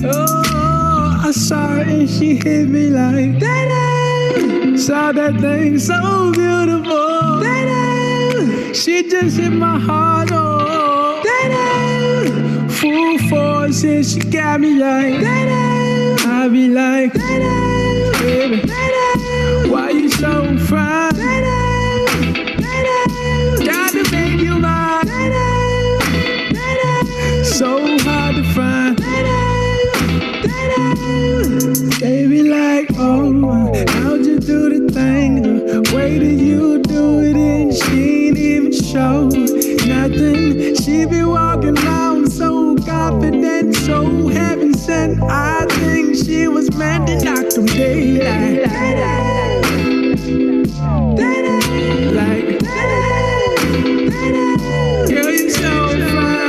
Oh, I saw her and she hit me like that. Saw that thing so beautiful. That she just hit my heart. Oh, that full force and she got me like that. I be like, baby, why you so fine? Gotta make you mine. So hard to find. Baby, like, oh, how'd you do the thing? The way that you do it, and she ain't even show nothing. She be walking around so confident, so heaven sent. I think she was meant to knock them daylight. Like, girl, you so fine.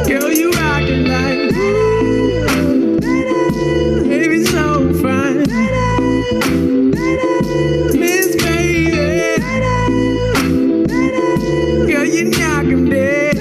Girl, you rockin' like, baby, so fine. Miss Baby, girl, you knock 'em dead.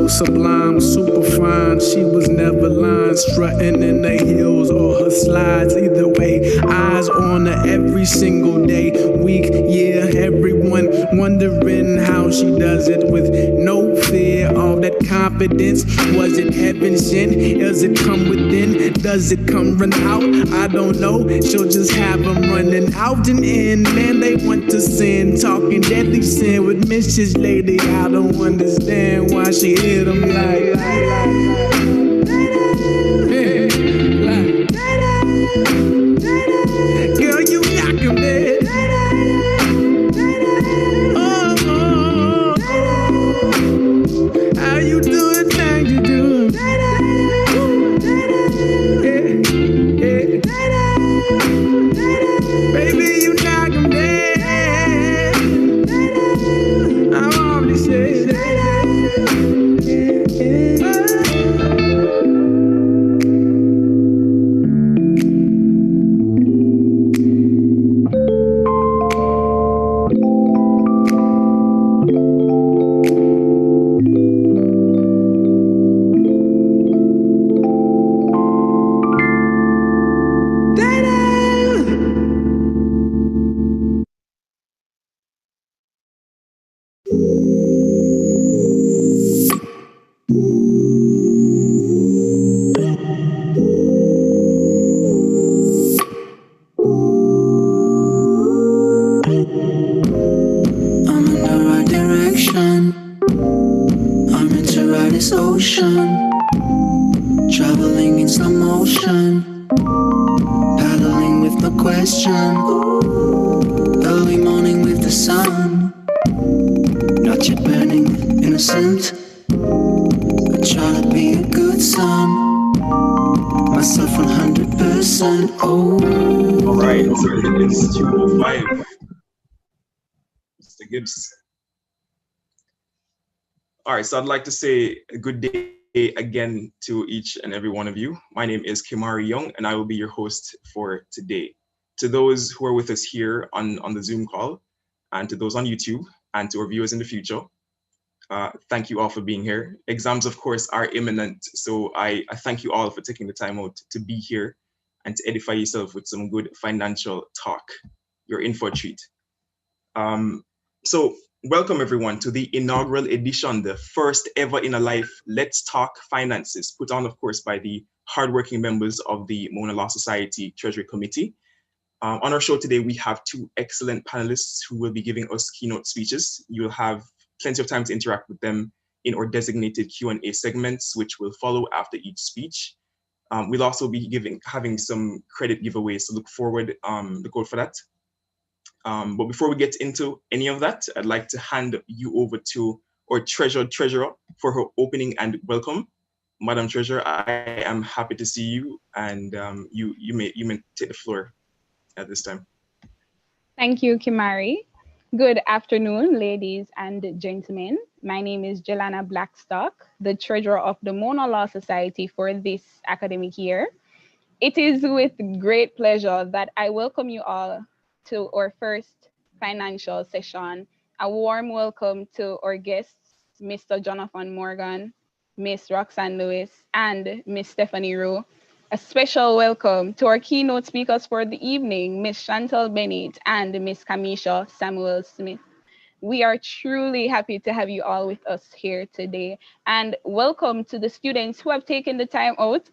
Sublime, super fine. She was never lying, strutting in the heels or her slides. Either way, eyes on her every single day, week, year. Everyone wondering how she does it with no fear. All that confidence, was it heaven sent? Does it come within? Does it come run out? I don't know. She'll just have them running out and in. Man, they want to sin, talking deadly sin with Mrs. Lady. I don't understand why she hit them like. Girl, you knock 'em dead. Oh, how you do the things you do? Baby, you knock 'em dead. I already said that. this ocean, traveling in slow motion, paddling with no question, early morning with the sun, not yet burning, innocent, I try to be a good son, myself 100%. Oh, all right, so it's 2:05. Mr. Gibbs. All right, so I'd like to say a good day again to each and every one of you. My name is Kimari Young, and I will be your host for today. To those who are with us here on the Zoom call, and to those on YouTube, and to our viewers in the future, thank you all for being here. Exams, of course, are imminent, so I thank you all for taking the time out to be here and to edify yourself with some good financial talk. You're in for a treat. So welcome everyone to the inaugural edition, the first ever in a life Let's Talk Finances, put on, of course, by the hardworking members of the Mona Law Society Treasury Committee. On our show today, we have two excellent panelists who will be giving us keynote speeches. You'll have plenty of time to interact with them in our designated Q&A segments, which will follow after each speech. We'll also be having some credit giveaways, so look forward for that. But before we get into any of that, I'd like to hand you over to our treasurer for her opening and welcome. Madam Treasurer, I am happy to see you, and you may take the floor at this time. Thank you, Kimari. Good afternoon, ladies and gentlemen. My name is Jelana Blackstock, the treasurer of the Mona Law Society for this academic year. It is with great pleasure that I welcome you all to our first financial session. A warm welcome to our guests, Mr. Jonathan Morgan, Miss Roxanne Lewis, and Miss Stephanie Rowe. A special welcome to our keynote speakers for the evening, Miss Chantal Bennett and Miss Kamisha Samuel Smith. We are truly happy to have you all with us here today, and welcome to the students who have taken the time out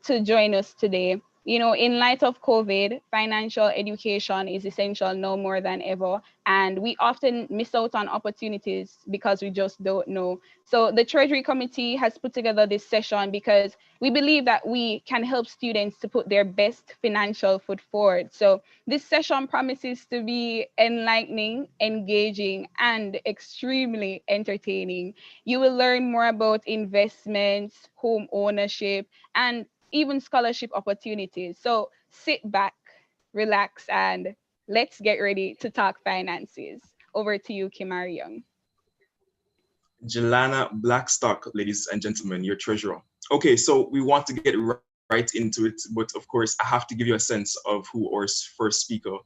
to join us today. You know, in light of COVID, financial education is essential now more than ever, and we often miss out on opportunities because we just don't know. So the Treasury Committee has put together this session because we believe that we can help students to put their best financial foot forward. So this session promises to be enlightening, engaging, and extremely entertaining. You will learn more about investments, home ownership, and even scholarship opportunities. So sit back, relax, and let's get ready to talk finances. Over to you, Kimari Young. Jelana Blackstock, ladies and gentlemen, your treasurer. Okay, so we want to get right into it, but of course, I have to give you a sense of who our first speaker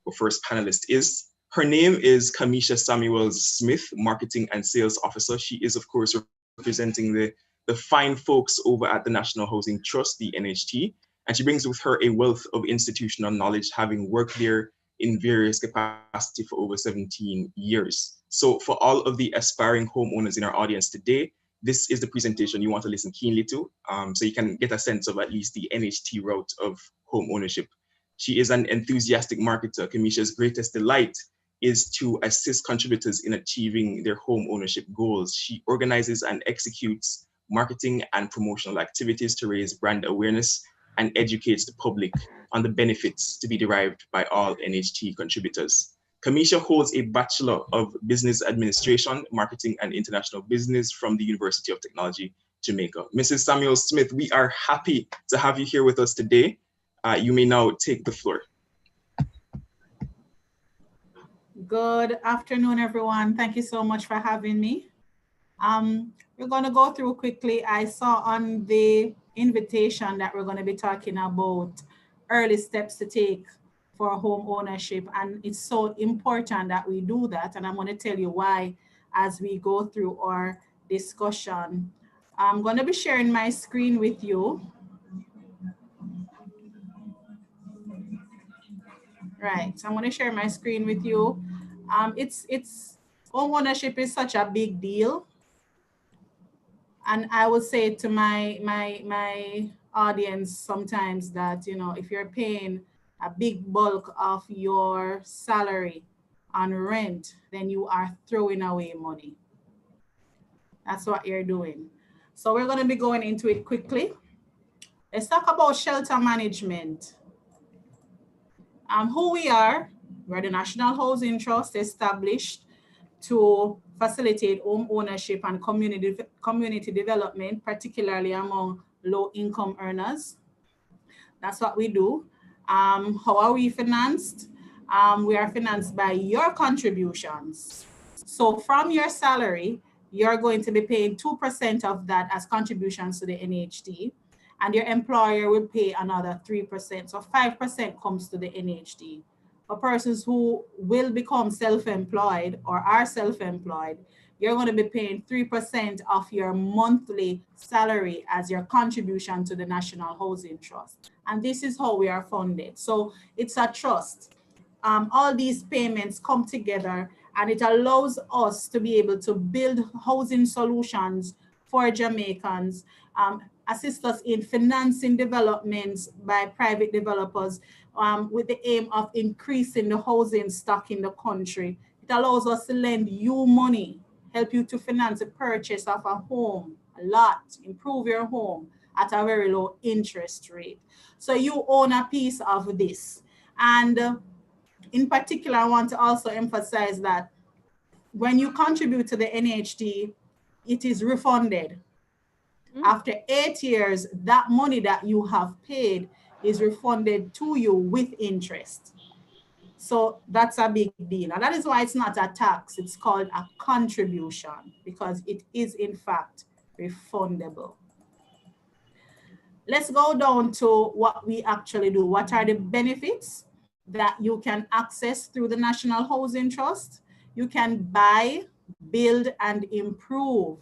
or first panelist is. Her name is Kamisha Samuels Smith, Marketing and Sales Officer. She is, of course, representing the fine folks over at the National Housing Trust, the NHT, and she brings with her a wealth of institutional knowledge, having worked there in various capacity for over 17 years. So for all of the aspiring homeowners in our audience today, this is the presentation you want to listen keenly to, so you can get a sense of at least the NHT route of home ownership. She is an enthusiastic marketer. Kamisha's greatest delight is to assist contributors in achieving their home ownership goals. She organizes and executes marketing and promotional activities to raise brand awareness and educates the public on the benefits to be derived by all NHT contributors. Kamisha holds a Bachelor of Business Administration, Marketing and International Business from the University of Technology, Jamaica. Mrs. Samuel Smith, we are happy to have you here with us today. You may now take the floor. Good afternoon, everyone. Thank you so much for having me. We're going to go through quickly. I saw on the invitation that we're going to be talking about early steps to take for home ownership, and it's so important that we do that, and I'm going to tell you why as we go through our discussion. I'm going to be sharing my screen with you. Right, so I'm going to share my screen with you. Home ownership is such a big deal. And I would say to my audience sometimes that, you know, if you're paying a big bulk of your salary on rent, then you are throwing away money. That's what you're doing. So we're going to be going into it quickly. Let's talk about shelter management. Who we are, we're the National Housing Trust, established to facilitate home ownership and community development, particularly among low-income earners. That's what we do. How are we financed? We are financed by your contributions. So from your salary, you're going to be paying 2% of that as contributions to the NHD, and your employer will pay another 3%. So 5% comes to the NHD. For persons who will become self-employed or are self-employed, you're going to be paying 3% of your monthly salary as your contribution to the National Housing Trust. And this is how we are funded. So it's a trust. All these payments come together, and it allows us to be able to build housing solutions for Jamaicans, assist us in financing developments by private developers with the aim of increasing the housing stock in the country. It allows us to lend you money, help you to finance the purchase of a home, a lot, improve your home at a very low interest rate. So you own a piece of this. And in particular, I want to also emphasize that when you contribute to the NHD, it is refunded. After 8 years, that money that you have paid is refunded to you with interest. So that's a big deal. And that is why it's not a tax. It's called a contribution, because it is in fact refundable. Let's go down to what we actually do. What are the benefits that you can access through the National Housing Trust? You can buy, build, and improve.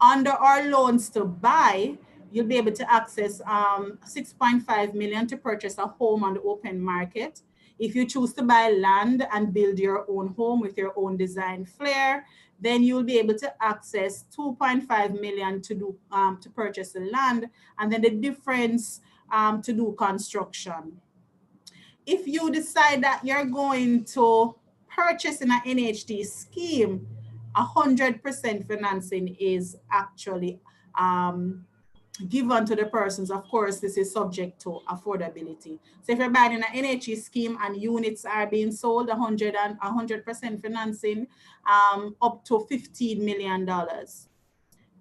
Under our loans to buy, you'll be able to access 6.5 million to purchase a home on the open market. If you choose to buy land and build your own home with your own design flair, then you'll be able to access 2.5 million to purchase the land, and then the difference to do construction. If you decide that you're going to purchase in an NHD scheme, 100% financing is actually given to the persons. Of course, this is subject to affordability. So if you're buying in an NHD scheme and units are being sold, 100% financing, up to $15 million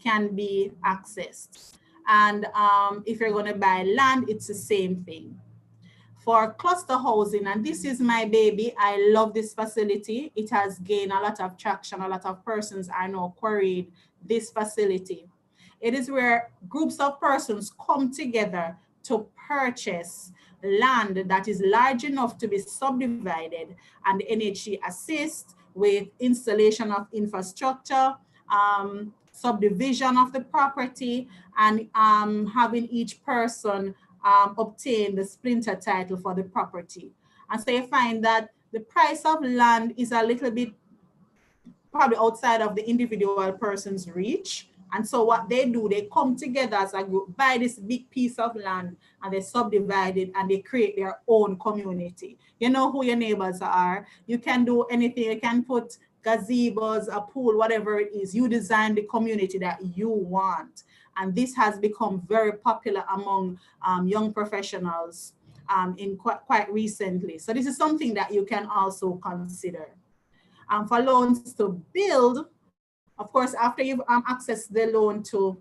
can be accessed. And if you're going to buy land, it's the same thing. For cluster housing, and this is my baby, I love this facility. It has gained a lot of traction. A lot of persons are now querying this facility. It is where groups of persons come together to purchase land that is large enough to be subdivided, and the NHD assists with installation of infrastructure, subdivision of the property, and having each person obtain the splinter title for the property. And so you find that the price of land is a little bit probably outside of the individual person's reach. And so what they do, they come together as a group, buy this big piece of land, and they subdivide it, and they create their own community. You know who your neighbors are. You can do anything. You can put gazebos, a pool, whatever it is. You design the community that you want. And this has become very popular among young professionals in quite recently. So this is something that you can also consider. For loans to build, of course, after you've accessed the loan to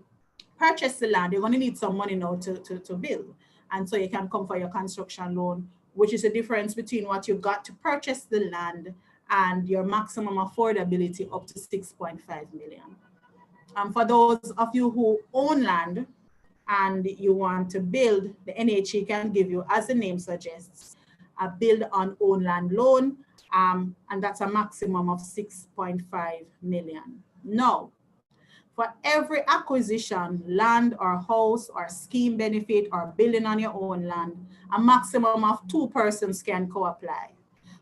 purchase the land, you're going to need some money now to build. And so you can come for your construction loan, which is the difference between what you got to purchase the land and your maximum affordability up to 6.5 million. For those of you who own land and you want to build, the NHE can give you, as the name suggests, a build on own land loan, and that's a maximum of 6.5 million. Now, for every acquisition, land or house or scheme benefit or building on your own land, a maximum of 2 persons can co-apply.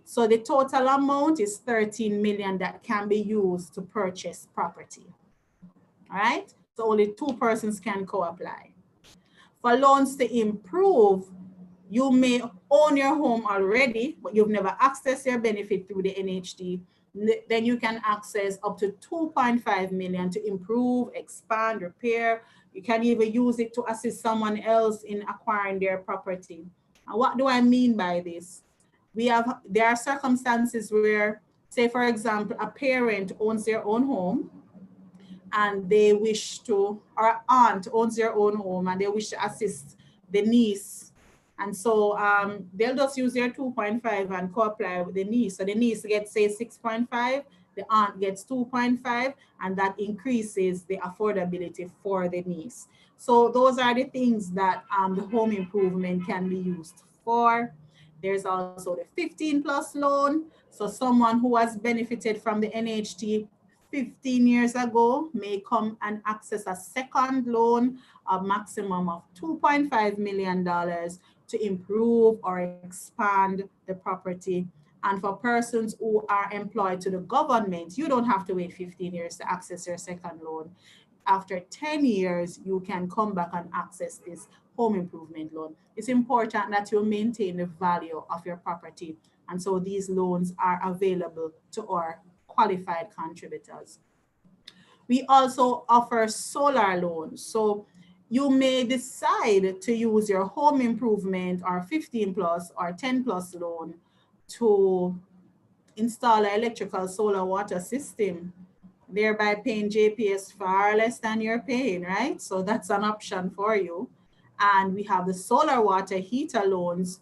So the total amount is 13 million that can be used to purchase property. All right, so only 2 persons can co-apply. For loans to improve, you may own your home already, but you've never accessed your benefit through the NHD. then you can access up to 2.5 million to improve, expand, repair. You can even use it to assist someone else in acquiring their property. And what do I mean by this? There are circumstances where, say for example, a parent owns their own home and they wish to, or aunt owns their own home and they wish to assist the niece. And so they'll just use their 2.5 and co-apply with the niece. So the niece gets, say, 6.5, the aunt gets 2.5, and that increases the affordability for the niece. So those are the things that the home improvement can be used for. There's also the 15+ loan. So someone who has benefited from the NHT 15 years ago may come and access a second loan, a maximum of $2.5 million to improve or expand the property. And for persons who are employed to the government, you don't have to wait 15 years to access your second loan. After 10 years, you can come back and access this home improvement loan. It's important that you maintain the value of your property. And so these loans are available to our qualified contributors. We also offer solar loans. So you may decide to use your home improvement or 15+ or 10+ loan to install an electrical solar water system, thereby paying JPS far less than you're paying, right? So that's an option for you. And we have the solar water heater loans,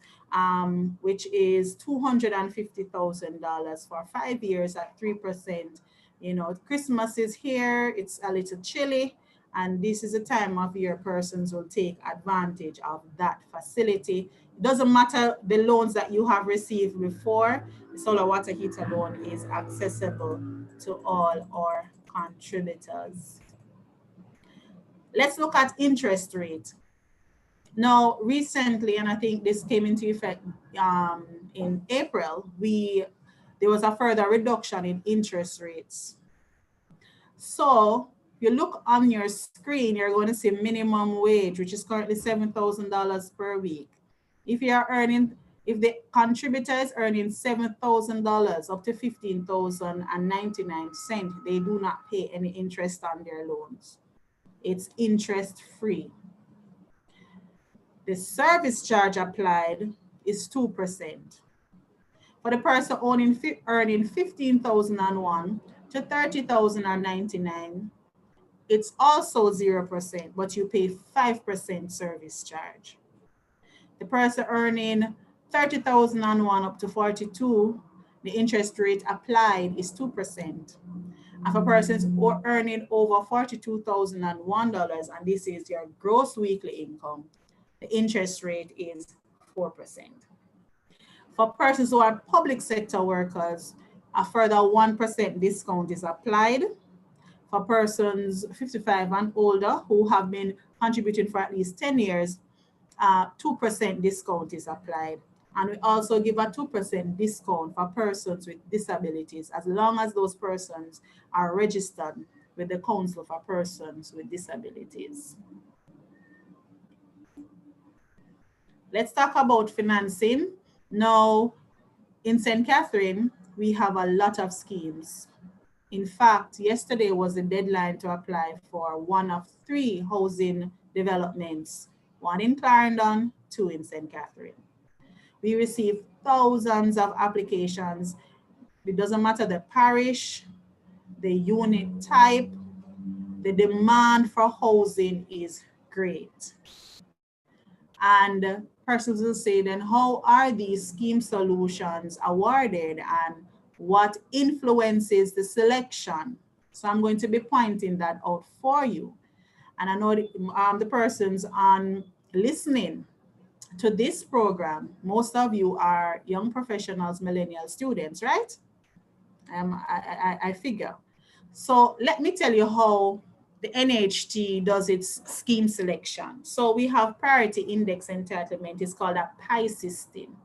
which is $250,000 for 5 years at 3%. You know, Christmas is here, it's a little chilly, and this is a time of year persons will take advantage of that facility. It doesn't matter the loans that you have received before, the solar water heater loan is accessible to all our contributors. Let's look at interest rate. Now, recently, and I think this came into effect in April, there was a further reduction in interest rates. So if you look on your screen, you're going to see minimum wage, which is currently $7,000 per week. If the contributor is earning $7,000 up to $15,099, they do not pay any interest on their loans. It's interest free. The service charge applied is 2%. For the person earning $15,001 to $30,099, it's also 0%, but you pay 5% service charge. The person earning $30,001 up to $42,000, the interest rate applied is 2%. And for persons who are earning over $42,001, and this is your gross weekly income, the interest rate is 4%. For persons who are public sector workers, a further 1% discount is applied. For persons 55 and older who have been contributing for at least 10 years, 2% discount is applied. And we also give a 2% discount for persons with disabilities, as long as those persons are registered with the Council for Persons with Disabilities. Let's talk about financing. Now, in St. Catherine, we have a lot of schemes. In fact, yesterday was the deadline to apply for one of 3 housing developments, 1 in Clarendon, 2 in St. Catherine. We received thousands of applications. It doesn't matter the parish, the unit type, the demand for housing is great. And persons will say, then how are these scheme solutions awarded and what influences the selection? So I'm going to be pointing that out for you. And I know the persons on listening to this program, most of you are young professionals, millennial students, right? I figure. So let me tell you how the NHT does its scheme selection. So we have priority index entitlement. It's called a PI system.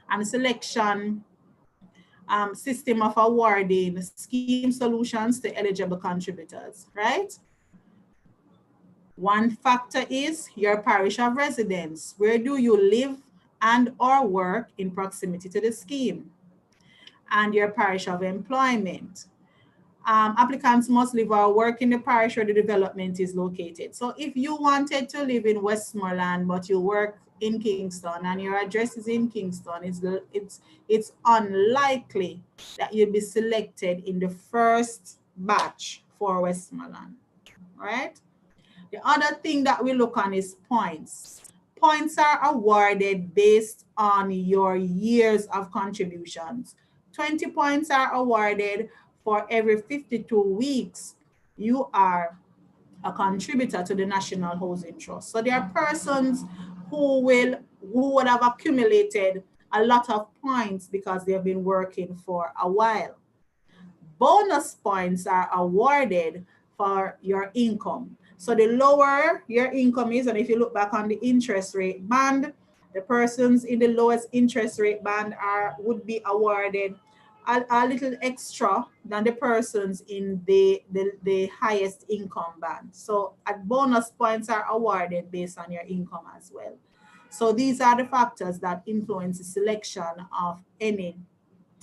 And selection system of awarding scheme solutions to eligible contributors, right? One factor is your parish of residence. Where do you live and or work in proximity to the scheme? and your parish of employment. Applicants must live or work in the parish where the development is located. So if you wanted to live in Westmoreland, but you work in Kingston and your address is in Kingston, it's unlikely that you'd be selected in the first batch for Westmoreland, right? The other thing that we look on is points. Points are awarded based on your years of contributions. 20 points are awarded for every 52 weeks you are a contributor to the National Housing Trust. So there are persons who would have accumulated a lot of points because they've been working for a while. Bonus points are awarded for your income. So the lower your income is, and if you look back on the interest rate band, the persons in the lowest interest rate band would be awarded a little extra than the persons in the highest income band. So bonus points are awarded based on your income as well. So these are the factors that influence the selection of any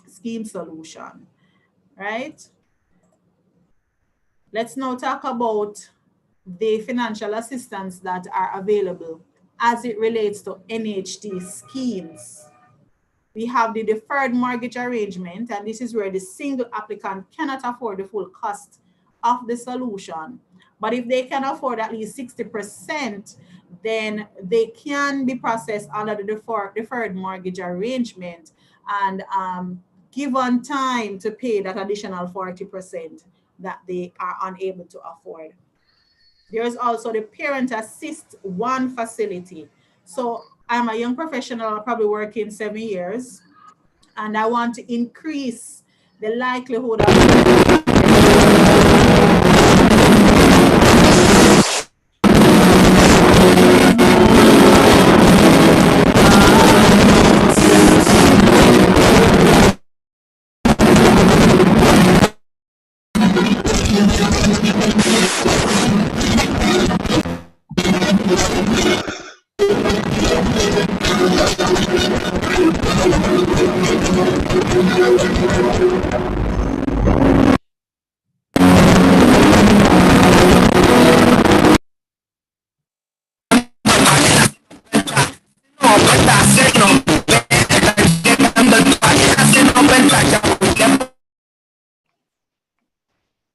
scheme solution, right? Let's now talk about the financial assistance that are available as it relates to NHT schemes. We have the deferred mortgage arrangement, and this is where the single applicant cannot afford the full cost of the solution. But if they can afford at least 60%, then they can be processed under the deferred mortgage arrangement and given time to pay that additional 40% that they are unable to afford. There is also the Parent Assist One facility. So I'm a young professional, probably working 7 years, and I want to increase the likelihood of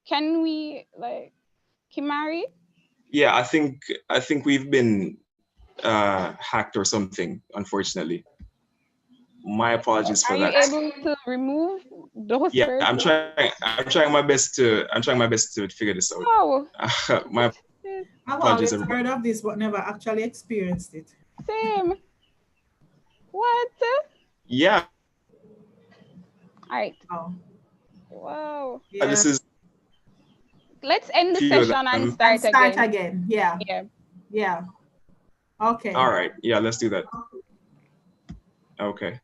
Can we Kimari? Yeah, I think we've been hacked or something, unfortunately. My apologies for that. Are you able to remove those? Yeah, I'm trying my best to figure this out. Oh. My I've apologies. always heard of this, but never actually experienced it. Same. What? Yeah. All right. Oh. Wow. Yeah. This is. Let's end the session and start again. Yeah. Yeah. Yeah. Okay. All right. Yeah, let's do that. Okay.